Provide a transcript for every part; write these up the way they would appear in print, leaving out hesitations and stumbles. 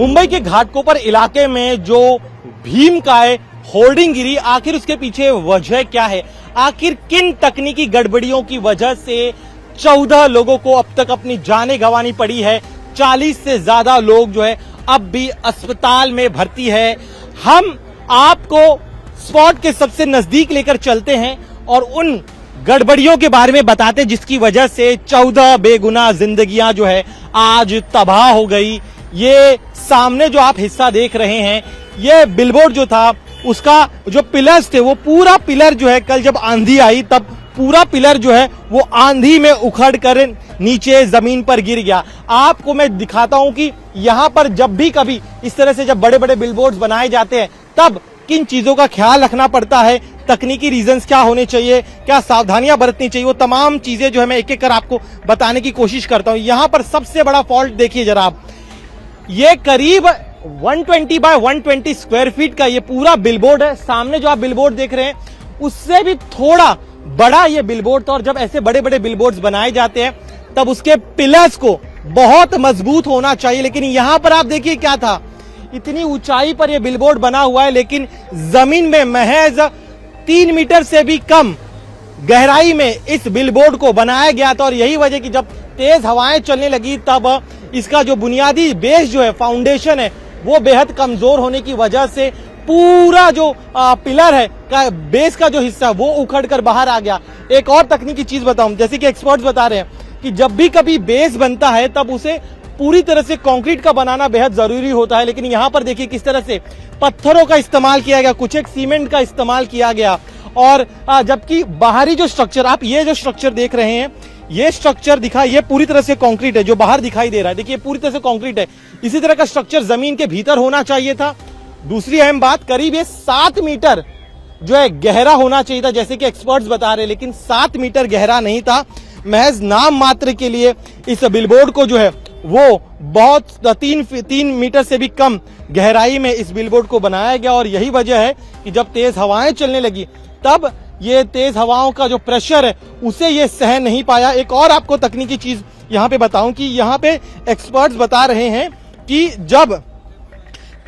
मुंबई के घाटकोपर इलाके में जो भीमकाय होर्डिंग गिरी, आखिर उसके पीछे वजह क्या है? आखिर किन तकनीकी गड़बड़ियों की वजह से 14 लोगों को अब तक अपनी जानें गंवानी पड़ी है? 40 से ज्यादा लोग जो है अब भी अस्पताल में भर्ती है। हम आपको स्पॉट के सबसे नजदीक लेकर चलते हैं और उन गड़बड़ियों के बारे में बताते जिसकी वजह से 14 बेगुनाह जिंदगियां जो है आज तबाह हो गई। ये सामने जो आप हिस्सा देख रहे हैं, ये बिलबोर्ड जो था उसका जो पिलर्स थे, वो पूरा पिलर जो है कल जब आंधी आई तब पूरा पिलर जो है वो आंधी में उखड़ कर नीचे जमीन पर गिर गया। आपको मैं दिखाता हूं कि यहां पर जब भी कभी इस तरह से जब बड़े बड़े बिलबोर्ड्स बनाए जाते हैं तब किन चीजों का ख्याल रखना पड़ता है, तकनीकी रीजंस क्या होने चाहिए, क्या सावधानियां बरतनी चाहिए, वो तमाम चीजें जो है मैं एक एक कर आपको बताने की कोशिश करता हूं। यहां पर सबसे बड़ा फॉल्ट देखिए जरा आप, ये करीब 120 बाय 120 स्क्वायर फीट का ये पूरा बिलबोर्ड है। सामने जो आप बिलबोर्ड देख रहे हैं उससे भी थोड़ा बड़ा ये बिलबोर्ड था, और जब ऐसे बड़े बड़े बिलबोर्ड्स बनाए जाते हैं तब उसके पिलर्स को बहुत मजबूत होना चाहिए। लेकिन यहां पर आप देखिए क्या था, इतनी ऊंचाई पर यह बिलबोर्ड बना हुआ है लेकिन जमीन में महज 3 मीटर से भी कम गहराई में इस बिलबोर्ड को बनाया गया था। और यही वजह कि जब तेज हवाएं चलने लगी तब इसका जो बुनियादी बेस जो है, फाउंडेशन है, वो बेहद कमजोर होने की वजह से पूरा जो पिलर है का बेस का जो हिस्सा है वो उखड़ कर बाहर आ गया। एक और तकनीकी चीज बताऊं, जैसे कि एक्सपर्ट्स बता रहे हैं कि जब भी कभी बेस बनता है तब उसे पूरी तरह से कंक्रीट का बनाना बेहद जरूरी होता है, लेकिन यहां पर देखिए किस तरह से पत्थरों का इस्तेमाल किया गया, कुछ एक सीमेंट का इस्तेमाल किया गया। और जबकि बाहरी जो स्ट्रक्चर, आप ये जो स्ट्रक्चर देख रहे हैं, ये स्ट्रक्चर ये पूरी तरह से कंक्रीट है, जो बाहर दिखाई दे रहा है देखिए पूरी तरह से कंक्रीट है। इसी तरह का स्ट्रक्चर जमीन के भीतर होना चाहिए था। दूसरी अहम बात, करीब ये 7 मीटर जो है गहरा होना चाहिए था, जैसे कि एक्सपर्ट्स बता रहे हैं, लेकिन 7 मीटर गहरा नहीं था। महज नाम मात्र के लिए इस बिलबोर्ड को जो है वो बहुत 3 मीटर से भी कम गहराई में इस बिलबोर्ड को बनाया गया। और यही वजह है कि जब तेज हवाएं चलने लगी तब ये तेज हवाओं का जो प्रेशर है उसे ये सहन नहीं पाया। एक और आपको तकनीकी चीज यहाँ पे बताऊं कि यहाँ पे एक्सपर्ट्स बता रहे हैं कि जब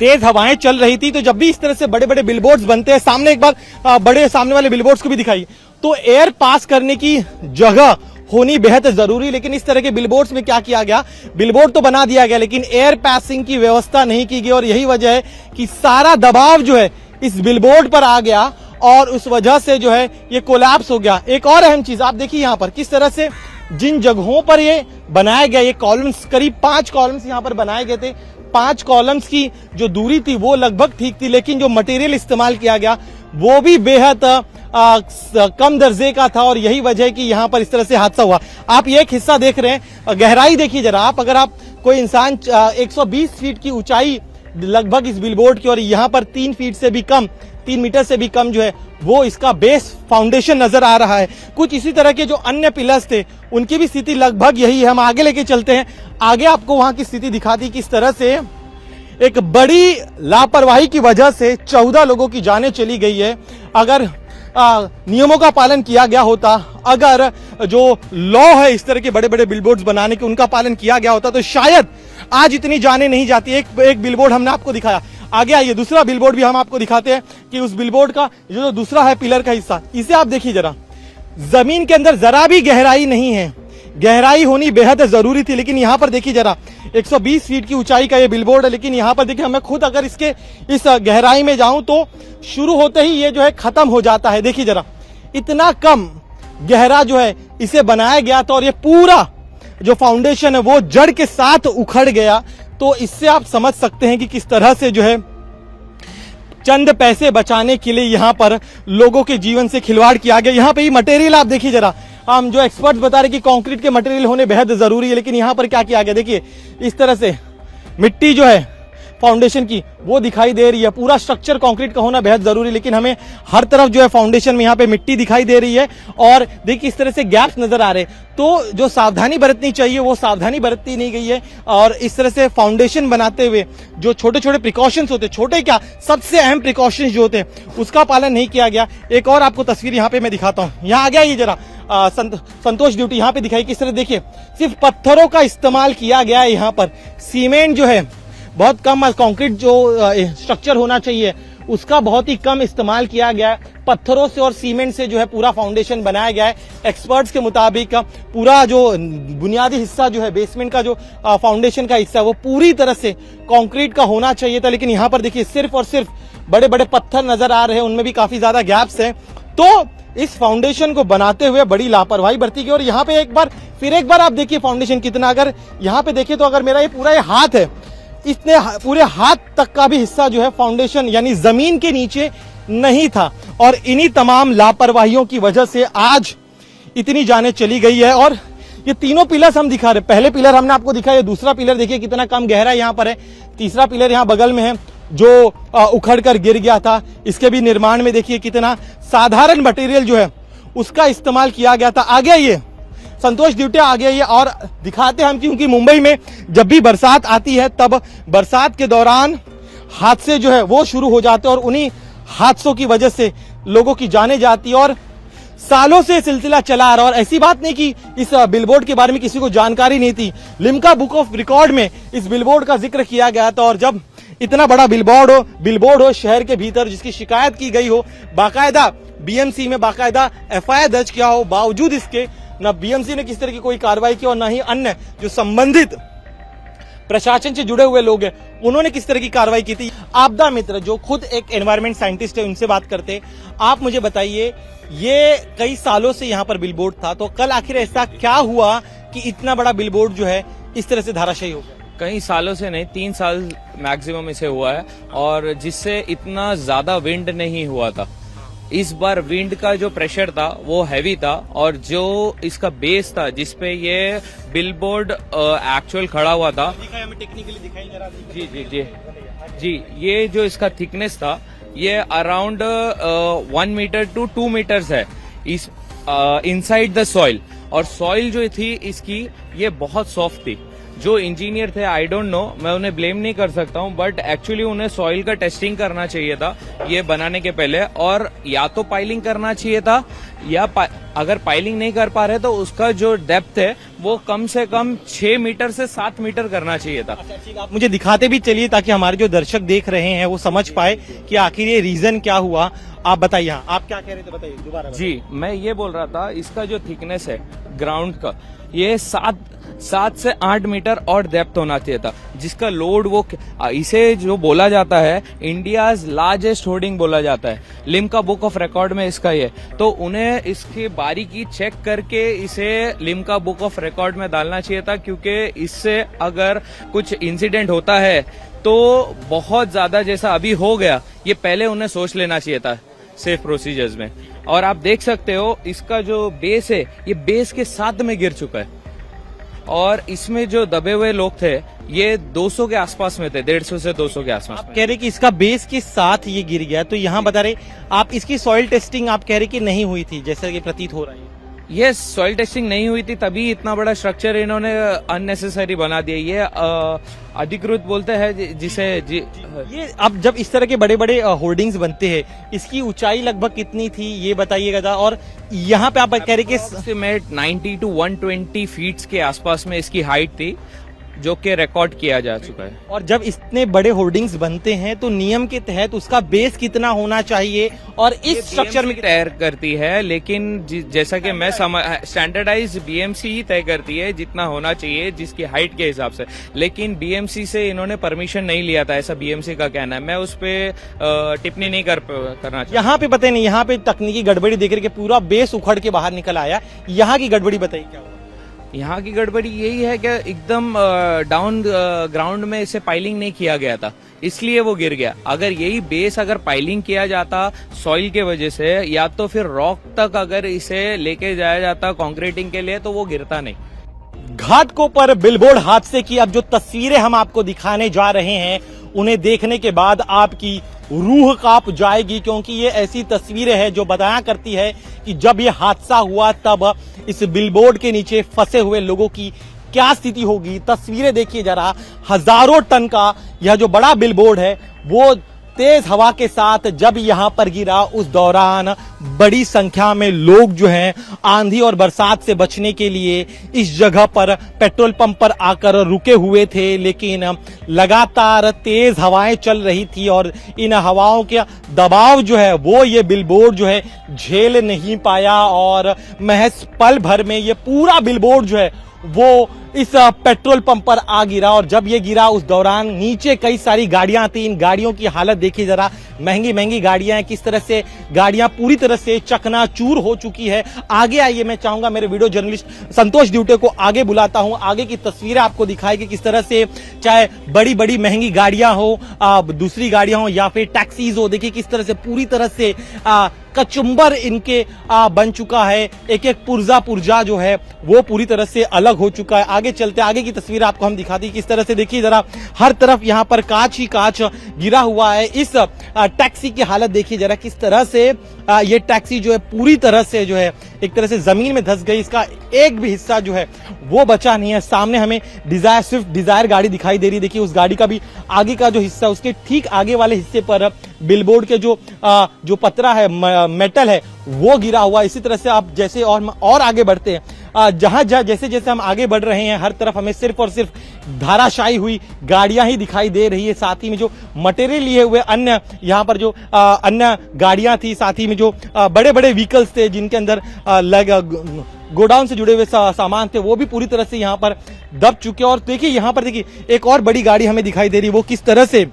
तेज हवाएं चल रही थी तो जब भी इस तरह से बड़े बड़े बिलबोर्ड्स बनते हैं, सामने एक बार बड़े सामने वाले बिलबोर्ड्स को भी दिखाई, तो एयर पास करने की जगह होनी बेहद जरूरी। लेकिन इस तरह के बिलबोर्ड्स में क्या किया गया, बिलबोर्ड तो बना दिया गया लेकिन एयर पासिंग की व्यवस्था नहीं की गई, और यही वजह है कि सारा दबाव जो है इस बिलबोर्ड पर आ गया और उस वजह से जो है ये कोलैप्स हो गया। एक और अहम चीज आप देखिए यहाँ पर किस तरह से जिन जगहों पर ये बनाया गया, ये कॉलम्स, करीब 5 कॉलम्स यहाँ पर बनाए गए थे। 5 कॉलम्स की जो दूरी थी वो लगभग ठीक थी, लेकिन जो मटेरियल इस्तेमाल किया गया वो भी बेहद कम दर्जे का था, और यही वजह है कि यहाँ पर इस तरह से हादसा हुआ। आप ये एक हिस्सा देख रहे हैं, गहराई देखिए जरा आप, अगर आप कोई इंसान 120 फीट की ऊंचाई लगभग इस बिलबोर्ड की, और यहाँ पर 3 फीट से भी कम, 3 मीटर से भी कम जो है वो इसका बेस फाउंडेशन नजर आ रहा है। कुछ इसी तरह के जो अन्य पिलर्स थे उनकी भी स्थिति लगभग यही है। हम आगे लेके चलते हैं, आगे आपको वहां की स्थिति दिखाती किस तरह से एक बड़ी लापरवाही की वजह से 14 लोगों की जानें चली गई है। अगर नियमों का पालन किया गया होता, अगर जो लॉ है इस तरह के बड़े बड़े बिलबोर्ड्स बनाने के उनका पालन किया गया होता तो शायद आज इतनी जानें नहीं जाती। एक बिलबोर्ड हमने आपको दिखाया, आगे आइए दूसरा बिलबोर्ड भी हम आपको दिखाते हैं कि उस बिलबोर्ड का जो दूसरा है पिलर का हिस्सा, इसे आप देखिए जरा, जमीन के अंदर जरा भी गहराई नहीं है, गहराई होनी बेहद जरूरी थी। लेकिन यहाँ पर देखिए जरा 120 फीट की ऊंचाई का ये बिलबोर्ड है, लेकिन यहाँ पर देखिए मैं खुद अगर इसके इस गहराई में जाऊं तो शुरू होते ही ये जो है खत्म हो जाता है। देखिए जरा इतना कम गहरा जो है इसे बनाया गया था, और ये पूरा जो फाउंडेशन है वो जड़ के साथ उखड़ गया। तो इससे आप समझ सकते हैं कि किस तरह से जो है चंद पैसे बचाने के लिए यहाँ पर लोगों के जीवन से खिलवाड़ किया गया। यहाँ पे ही मटेरियल आप देखिए जरा, हम जो एक्सपर्ट्स बता रहे कि कंक्रीट के मटेरियल होने बेहद जरूरी है, लेकिन यहाँ पर क्या किया गया देखिए, इस तरह से मिट्टी जो है फाउंडेशन की वो दिखाई दे रही है। पूरा स्ट्रक्चर कंक्रीट का होना बेहद जरूरी, लेकिन हमें हर तरफ जो है फाउंडेशन में यहाँ पे मिट्टी दिखाई दे रही है, और देखिए इस तरह से गैप्स नजर आ रहे हैं। तो जो सावधानी बरतनी चाहिए वो सावधानी बरती नहीं गई है, और इस तरह से फाउंडेशन बनाते हुए जो छोटे छोटे प्रिकॉशंस होते, छोटे क्या, सबसे अहम प्रिकॉशंस जो होते हैं उसका पालन नहीं किया गया। एक और आपको तस्वीर यहाँ पे मैं दिखाता हूँ, यहाँ आ गया ये जरा संतोष ड्यूटी यहाँ पे दिखाई, किस तरह देखिए सिर्फ पत्थरों का इस्तेमाल किया गया है। यहाँ पर सीमेंट जो है बहुत कम कंक्रीट जो स्ट्रक्चर होना चाहिए उसका बहुत ही कम इस्तेमाल किया गया है। पत्थरों से और सीमेंट से जो है पूरा फाउंडेशन बनाया गया है। एक्सपर्ट्स के मुताबिक पूरा जो बुनियादी हिस्सा जो है, बेसमेंट का जो फाउंडेशन का हिस्सा है, वो पूरी तरह से कंक्रीट का होना चाहिए था। लेकिन यहाँ पर देखिए सिर्फ और सिर्फ बड़े बड़े पत्थर नजर आ रहे हैं, उनमें भी काफी ज्यादा गैप्स हैं। तो इस फाउंडेशन को बनाते हुए बड़ी लापरवाही बरती गई। और यहाँ पे फिर एक बार आप देखिए फाउंडेशन कितना, अगर यहाँ पे देखिए तो अगर मेरा ये पूरा हाथ है, इतने पूरे हाथ तक का भी हिस्सा जो है फाउंडेशन यानी जमीन के नीचे नहीं था। और इन्हीं तमाम लापरवाहियों की वजह से आज इतनी जाने चली गई है। और ये तीनों पिलर्स हम दिखा रहे, पहले पिलर हमने आपको दिखाया, दूसरा पिलर देखिए कितना कम गहरा यहाँ पर है, तीसरा पिलर यहाँ बगल में है जो उखड़ कर गिर गया था। इसके भी निर्माण में देखिए कितना साधारण मटेरियल जो है उसका इस्तेमाल किया गया था। आ गया ये संतोष दिवटिया, आ गया ये। और दिखाते हम क्योंकि मुंबई में जब भी बरसात आती है तब बरसात के दौरान हादसे जो है वो शुरू हो जाते हैं और उन्हीं हादसों की वजह से लोगों की जानें जाती है। और सालों से सिलसिला चला आ रहा। और ऐसी बात नहीं कि इस बिलबोर्ड के बारे में किसी को जानकारी नहीं थी, लिम्का बुक ऑफ रिकॉर्ड में इस बिलबोर्ड का जिक्र किया गया था। और जब इतना बड़ा बिलबोर्ड हो शहर के भीतर, जिसकी शिकायत की गई हो, बाकायदा बीएमसी में बाकायदा एफआईआर दर्ज किया हो, बावजूद इसके न बीएमसी ने किस तरह की कोई कार्रवाई की और न ही अन्य जो संबंधित प्रशासन से जुड़े हुए लोग हैं उन्होंने किस तरह की कार्रवाई की थी। आपदा मित्र जो खुद एक एनवायरमेंट साइंटिस्ट है, उनसे बात करते। आप मुझे बताइए, ये कई सालों से यहाँ पर बिलबोर्ड था, तो कल आखिर ऐसा क्या हुआ कि इतना बड़ा बिलबोर्ड जो है इस तरह से धराशायी हो गया? कई सालों से नहीं, 3 साल मैक्सिमम इसे हुआ है, और जिससे इतना ज्यादा विंड नहीं हुआ था। इस बार विंड का जो प्रेशर था वो हैवी था, और जो इसका बेस था जिसपे ये बिलबोर्ड एक्चुअल खड़ा हुआ था, जी जी जी जी, ये जो इसका थिकनेस था ये अराउंड 1 मीटर to 2 मीटर्स है इस इनसाइड द सॉइल। और सॉइल जो थी इसकी ये बहुत सॉफ्ट थी। जो इंजीनियर थे, आई डोंट नो, मैं उन्हें ब्लेम नहीं कर सकता हूं, बट एक्चुअली उन्हें सॉइल का टेस्टिंग करना चाहिए था ये बनाने के पहले, और या तो पाइलिंग करना चाहिए था, या अगर पाइलिंग नहीं कर पा रहे तो उसका जो डेप्थ है वो कम से कम 6 मीटर से 7 मीटर करना चाहिए था। आप मुझे दिखाते भी चलिए ताकि हमारे जो दर्शक देख रहे हैं वो समझ पाए कि आखिर ये रीजन क्या हुआ। आप बताइए, आप क्या कह रहे थे, बताइए दोबारा। जी, मैं ये बोल रहा था, इसका जो थिकनेस है ग्राउंड का, ये 7 से 8 मीटर और डेप्थ होना चाहिए था, जिसका लोड वो, इसे जो बोला जाता है इंडियाज लार्जेस्ट होर्डिंग बोला जाता है, लिम्का बुक ऑफ रिकॉर्ड में इसका ये। तो उन्हें इसकी बारीकी चेक करके इसे लिम्का बुक ऑफ रिकॉर्ड में डालना चाहिए था, क्योंकि इससे अगर कुछ इंसिडेंट होता है तो बहुत ज्यादा, जैसा अभी हो गया, ये पहले उन्हें सोच लेना चाहिए था सेफ प्रोसीजर्स में। और आप देख सकते हो इसका जो बेस है ये बेस के साथ में गिर चुका है, और इसमें जो दबे हुए लोग थे ये 200 के आसपास में थे, 150 से 200 के आसपास। आप कह रहे कि इसका बेस के साथ ये गिर गया, तो यहाँ बता रहे आप इसकी सॉइल टेस्टिंग आप कह रहे कि नहीं हुई थी, जैसा कि प्रतीत हो रहा है। ये सॉइल टेस्टिंग नहीं हुई थी, तभी इतना बड़ा स्ट्रक्चर इन्होंने अननेसेसरी बना दिया। ये अधिकृत बोलते हैं जिसे ये अब जब इस तरह के बड़े बड़े होर्डिंग्स बनते हैं, इसकी ऊंचाई लगभग कितनी थी ये बताइएगा। और यहाँ पे आप कह रहे कि 90 to 120 फीट के आसपास में इसकी हाइट थी, जो कि रिकॉर्ड किया जा चुका है। और जब इतने बड़े होर्डिंग्स बनते हैं तो नियम के तहत उसका बेस कितना होना चाहिए, और इस स्ट्रक्चर में तय करती है, लेकिन जैसा कि मैं स्टैंडर्डाइज बीएमसी ही तय करती है जितना होना चाहिए जिसकी हाइट के हिसाब से। लेकिन बीएमसी से इन्होंने परमिशन नहीं लिया था, ऐसा बीएमसी का कहना है। मैं उस पर टिप्पणी नहीं करना चाहता। यहाँ पे पता नहीं, यहाँ पे तकनीकी गड़बड़ी देख के पूरा बेस उखड़ के बाहर निकल आया। यहाँ की गड़बड़ी बताइए क्या हुआ? यहाँ की गड़बड़ी यही है कि एकदम डाउन ग्राउंड में इसे पाइलिंग नहीं किया गया था, इसलिए वो गिर गया। अगर यही बेस अगर पाइलिंग किया जाता सॉइल के वजह से, या तो फिर रॉक तक अगर इसे लेके जाया जाता कंक्रीटिंग के लिए, तो वो गिरता नहीं। घाटकों पर बिलबोर्ड हादसे की अब जो तस्वीरें हम आपको दिखाने जा रहे हैं, उन्हें देखने के बाद आपकी रूह कांप जाएगी, क्योंकि ये ऐसी तस्वीरें हैं जो बताया करती है कि जब ये हादसा हुआ तब इस बिलबोर्ड के नीचे फंसे हुए लोगों की क्या स्थिति होगी। तस्वीरें देखिए जरा, हजारों टन का यह जो बड़ा बिलबोर्ड है वो तेज हवा के साथ जब यहां पर गिरा उस दौरान बड़ी संख्या में लोग जो हैं आंधी और बरसात से बचने के लिए इस जगह पर पेट्रोल पंप पर आकर रुके हुए थे, लेकिन लगातार तेज हवाएं चल रही थी और इन हवाओं के दबाव जो है वो ये बिलबोर्ड जो है झेल नहीं पाया और महज पल भर में ये पूरा बिलबोर्ड जो है वो इस पेट्रोल पंप पर आ गिरा। और जब ये गिरा उस दौरान नीचे कई सारी गाड़ियां थी। इन गाड़ियों की हालत देखिए जरा, महंगी महंगी गाड़ियां हैं, किस तरह से गाड़ियां पूरी तरह से चकनाचूर हो चुकी है। आगे आइए, मैं चाहूंगा मेरे वीडियो जर्नलिस्ट संतोष ड्यूटे को आगे बुलाता हूं, आगे की तस्वीरें आपको दिखाई कि किस तरह से चाहे बड़ी बड़ी महंगी गाड़ियां हो, दूसरी गाड़ियां हो या फिर टैक्सीज हो, देखिए किस तरह से पूरी तरह से कचुंबर इनके बन चुका है। एक एक पुर्जा जो है वो पूरी तरह से अलग हो चुका है। आगे चलते, आगे की तस्वीर आपको हम दिखाती किस तरह से, देखिए जरा हर तरफ यहाँ पर कांच ही कांच गिरा हुआ है। इस टैक्सी की हालत देखिए जरा, किस तरह से ये टैक्सी जो है पूरी तरह से जो है एक तरह से जमीन में धंस गई। इसका एक भी हिस्सा जो है वो बचा नहीं है। सामने हमें डिजायर, स्विफ्ट डिजायर गाड़ी दिखाई दे रही है। देखिए उस गाड़ी का भी आगे का जो हिस्सा, उसके ठीक आगे वाले हिस्से पर बिलबोर्ड के जो पतरा है, मेटल है, वो गिरा हुआ। इसी तरह से आप जैसे और आगे बढ़ते हैं, जहां जैसे जैसे हम आगे बढ़ रहे हैं, हर तरफ हमें सिर्फ और सिर्फ धाराशायी हुई गाड़ियां ही दिखाई दे रही है। साथ ही में जो मटेरियल लिए हुए अन्य यहाँ पर जो अन्य गाड़ियां थी, साथ ही में जो बड़े बड़े व्हीकल्स थे जिनके अंदर गोडाउन से जुड़े हुए सामान थे, वो भी पूरी तरह से यहाँ पर दब चुके। और देखिए यहाँ पर देखिए एक और बड़ी गाड़ी हमें दिखाई दे रही है, वो किस तरह से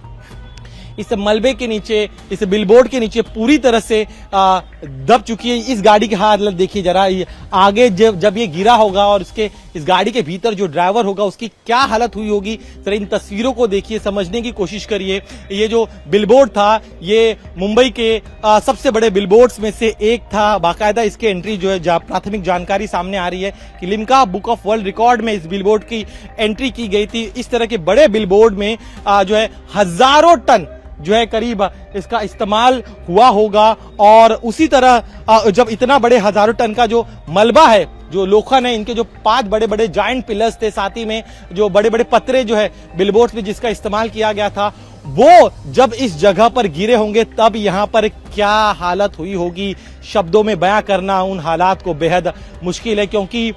इस मलबे के नीचे, इस बिलबोर्ड के नीचे पूरी तरह से दब चुकी है। इस गाड़ी की हालत देखिए जरा, आगे जब ये गिरा होगा और इस गाड़ी के भीतर जो ड्राइवर होगा उसकी क्या हालत हुई होगी, जरा इन तस्वीरों को देखिए, समझने की कोशिश करिए। ये जो बिलबोर्ड था ये मुंबई के सबसे बड़े बिलबोर्ड्स में से एक था। बाकायदा इसके एंट्री जो है प्राथमिक जानकारी सामने आ रही है कि Limca book of world record में इस बिलबोर्ड की एंट्री की गई थी। इस तरह के बड़े बिलबोर्ड में जो है हजारों टन जो है करीब इसका इस्तेमाल हुआ होगा। और उसी तरह जब इतना बड़े हजारों टन का जो मलबा है, जो लोखंड है, इनके जो 5 बड़े बड़े जायंट पिलर्स थे, साथ ही में जो बड़े बड़े पतरे जो है बिलबोर्ड में जिसका इस्तेमाल किया गया था, वो जब इस जगह पर गिरे होंगे तब यहाँ पर क्या हालत हुई होगी, शब्दों में बयां करना उन हालात को बेहद मुश्किल है। क्योंकि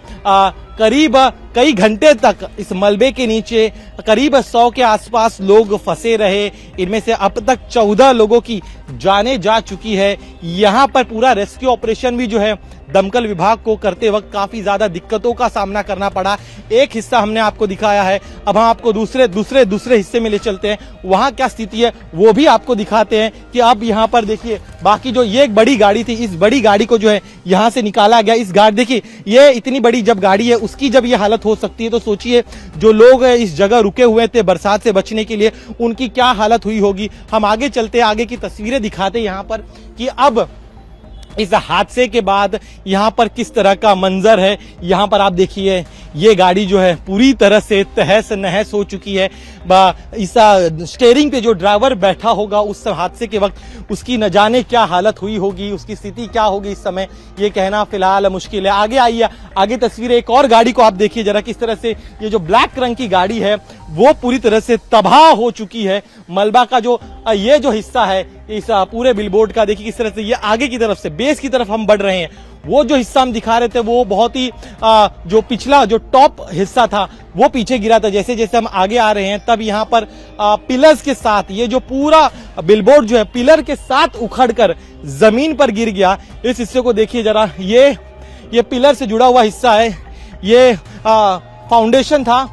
करीब कई घंटे तक इस मलबे के नीचे करीब 100 के आसपास लोग फंसे रहे। इनमें से अब तक 14 लोगों की जानें जा चुकी है। यहाँ पर पूरा रेस्क्यू ऑपरेशन भी जो है दमकल विभाग को करते वक्त काफी ज्यादा दिक्कतों का सामना करना पड़ा। एक हिस्सा हमने आपको दिखाया है, अब हम आपको दूसरे हिस्से में ले चलते हैं, वहां क्या स्थिति है वो भी आपको दिखाते हैं। कि अब यहाँ पर देखिए बाकी जो ये एक बड़ी गाड़ी थी, इस बड़ी गाड़ी को जो है यहाँ से निकाला गया। इस गाड़ी देखिए, ये इतनी बड़ी जब गाड़ी है उसकी जब ये हालत हो सकती है, तो सोचिए जो लोग इस जगह रुके हुए थे बरसात से बचने के लिए, उनकी क्या हालत हुई होगी। हम आगे चलते, आगे की तस्वीरें दिखाते यहाँ पर कि अब इस हादसे के बाद यहाँ पर किस तरह का मंजर है। यहाँ पर आप देखिए ये गाड़ी जो है पूरी तरह से तहस नहस हो चुकी है। इस स्टीयरिंग पे जो ड्राइवर बैठा होगा उस हादसे के वक्त उसकी न जाने क्या हालत हुई होगी, उसकी स्थिति क्या होगी इस समय ये कहना फिलहाल मुश्किल है। आगे आइए, आगे तस्वीरें एक और गाड़ी को आप देखिए जरा, किस तरह से ये जो ब्लैक रंग की गाड़ी है वो पूरी तरह से तबाह हो चुकी है। मलबा का जो ये जो हिस्सा है इस पूरे बिलबोर्ड का, देखिए किस तरह से ये आगे की तरफ से बेस की तरफ हम बढ़ रहे हैं। वो जो हिस्सा हम दिखा रहे थे वो बहुत ही जो पिछला जो टॉप हिस्सा था वो पीछे गिरा था। जैसे जैसे हम आगे आ रहे हैं तब यहाँ पर पिलर्स के साथ ये जो पूरा बिलबोर्ड जो है पिलर के साथ उखड़कर जमीन पर गिर गया। इस हिस्से को देखिए जरा, ये पिलर से जुड़ा हुआ हिस्सा है, ये फाउंडेशन था,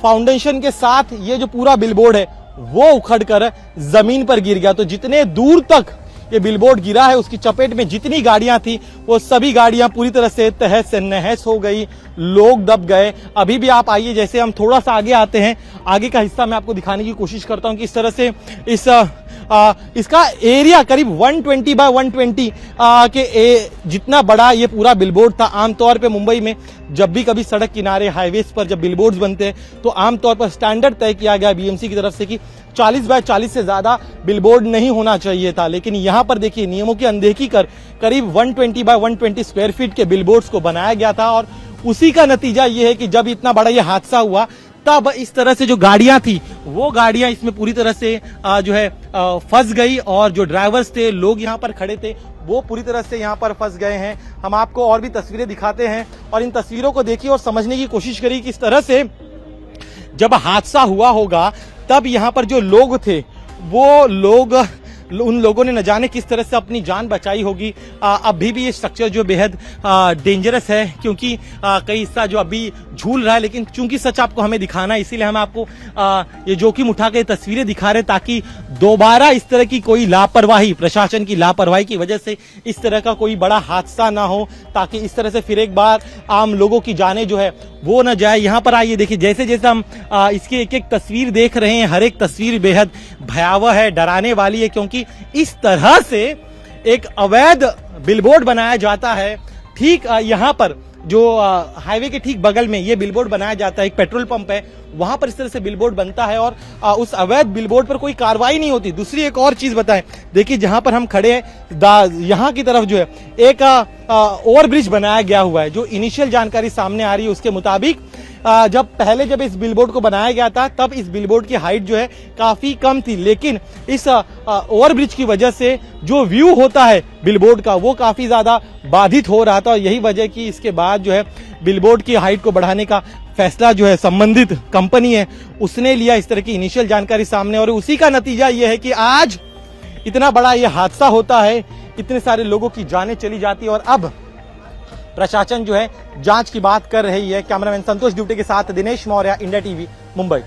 फाउंडेशन के साथ ये जो पूरा बिलबोर्ड है वो उखड़कर जमीन पर गिर गया। तो जितने दूर तक ये बिलबोर्ड गिरा है उसकी चपेट में जितनी गाड़ियां थी वो सभी गाड़ियां पूरी तरह से तहस नहस हो गई, लोग दब गए। अभी भी आप आइए, जैसे हम थोड़ा सा आगे आते हैं, आगे का हिस्सा मैं आपको दिखाने की कोशिश करता हूं कि इस तरह से इसका एरिया करीब 120 बाय 120 के जितना बड़ा ये पूरा बिलबोर्ड था। आमतौर पे मुंबई में जब भी कभी सड़क किनारे हाईवेज पर जब बिलबोर्ड्स बनते हैं तो आमतौर पर स्टैंडर्ड तय किया गया बीएमसी की तरफ से कि 40 बाय 40 से ज्यादा बिलबोर्ड नहीं होना चाहिए था। लेकिन यहाँ पर देखिए नियमों की अनदेखी कर करीब 120 बाय 120 स्क्वायर फीट के बिलबोर्ड्स को बनाया गया था। और उसी का नतीजा ये है कि जब इतना बड़ा ये हादसा हुआ तब इस तरह से जो गाड़ियां थी वो गाड़ियां इसमें पूरी तरह से जो है फंस गई और जो ड्राइवर्स थे, लोग यहाँ पर खड़े थे, वो पूरी तरह से यहाँ पर फंस गए हैं। हम आपको और भी तस्वीरें दिखाते हैं और इन तस्वीरों को देखिए और समझने की कोशिश करिए कि इस तरह से जब हादसा हुआ होगा तब यहाँ पर जो लोग थे वो लोग उन लोगों ने न जाने किस तरह से अपनी जान बचाई होगी। अभी भी ये स्ट्रक्चर जो बेहद डेंजरस है, क्योंकि कई हिस्सा जो अभी झूल रहा है, लेकिन चूंकि सच आपको हमें दिखाना है इसीलिए हम आपको ये जोखिम उठा के तस्वीरें दिखा रहे हैं, ताकि दोबारा इस तरह की कोई लापरवाही, प्रशासन की लापरवाही की वजह से इस तरह का कोई बड़ा हादसा ना हो, ताकि इस तरह से फिर एक बार आम लोगों की जानें जो है वो न जाए। यहाँ पर आइए देखिए, जैसे जैसे हम इसकी एक एक तस्वीर देख रहे हैं, हर एक तस्वीर बेहद भयावह है, डराने वाली है, क्योंकि इस तरह से एक अवैध बिलबोर्ड बनाया जाता है। ठीक यहाँ पर जो हाईवे के ठीक बगल में ये बिलबोर्ड बनाया जाता है, एक पेट्रोल पंप है, वहां पर इस तरह से बिलबोर्ड बनता है और उस अवैध बिलबोर्ड पर कोई कार्रवाई नहीं होती। दूसरी एक और चीज बताएं, देखिए जहां पर हम खड़े हैं यहाँ की तरफ जो है एक ओवरब्रिज बनाया गया हुआ है। जो इनिशियल जानकारी सामने आ रही है उसके मुताबिक जब इस बिलबोर्ड को बनाया गया था तब इस बिलबोर्ड की हाइट जो है काफी कम थी, लेकिन इस ओवरब्रिज की वजह से जो व्यू होता है बिलबोर्ड का वो काफी ज्यादा बाधित हो रहा था और यही वजह कि इसके बाद जो है बिलबोर्ड की हाइट को बढ़ाने का फैसला जो है संबंधित कंपनी है उसने लिया। इस तरह की इनिशियल जानकारी सामने और उसी का नतीजा यह है कि आज इतना बड़ा यह हादसा होता है, इतने सारे लोगों की जानें चली जाती है और अब प्रशासन जो है जांच की बात कर रही है। कैमरामैन संतोष ड्यूटी के साथ दिनेश मौर्य, इंडिया टीवी, मुंबई।